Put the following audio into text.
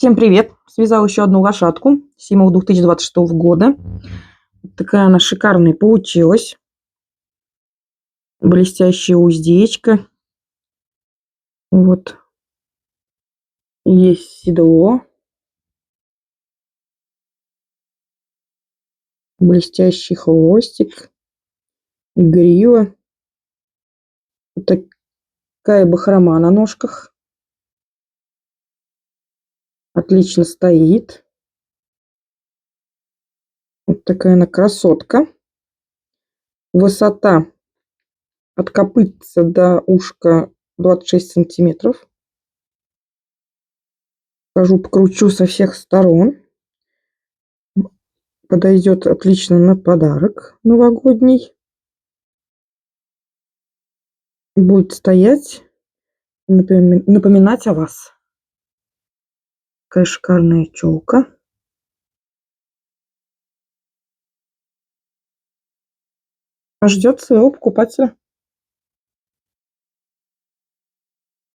Всем привет! Связала еще одну лошадку Симову 2026 года. Такая она шикарная получилась. Блестящая уздечка. Вот. Есть седло. Блестящий хвостик. Грива. Вот такая бахрома на ножках. Отлично стоит. Вот такая она красотка. Высота от копытца до ушка 26 сантиметров. Покручу со всех сторон. Подойдет отлично на подарок новогодний. Будет стоять, напоминать о вас. Такая шикарная челка. Ждет своего покупателя.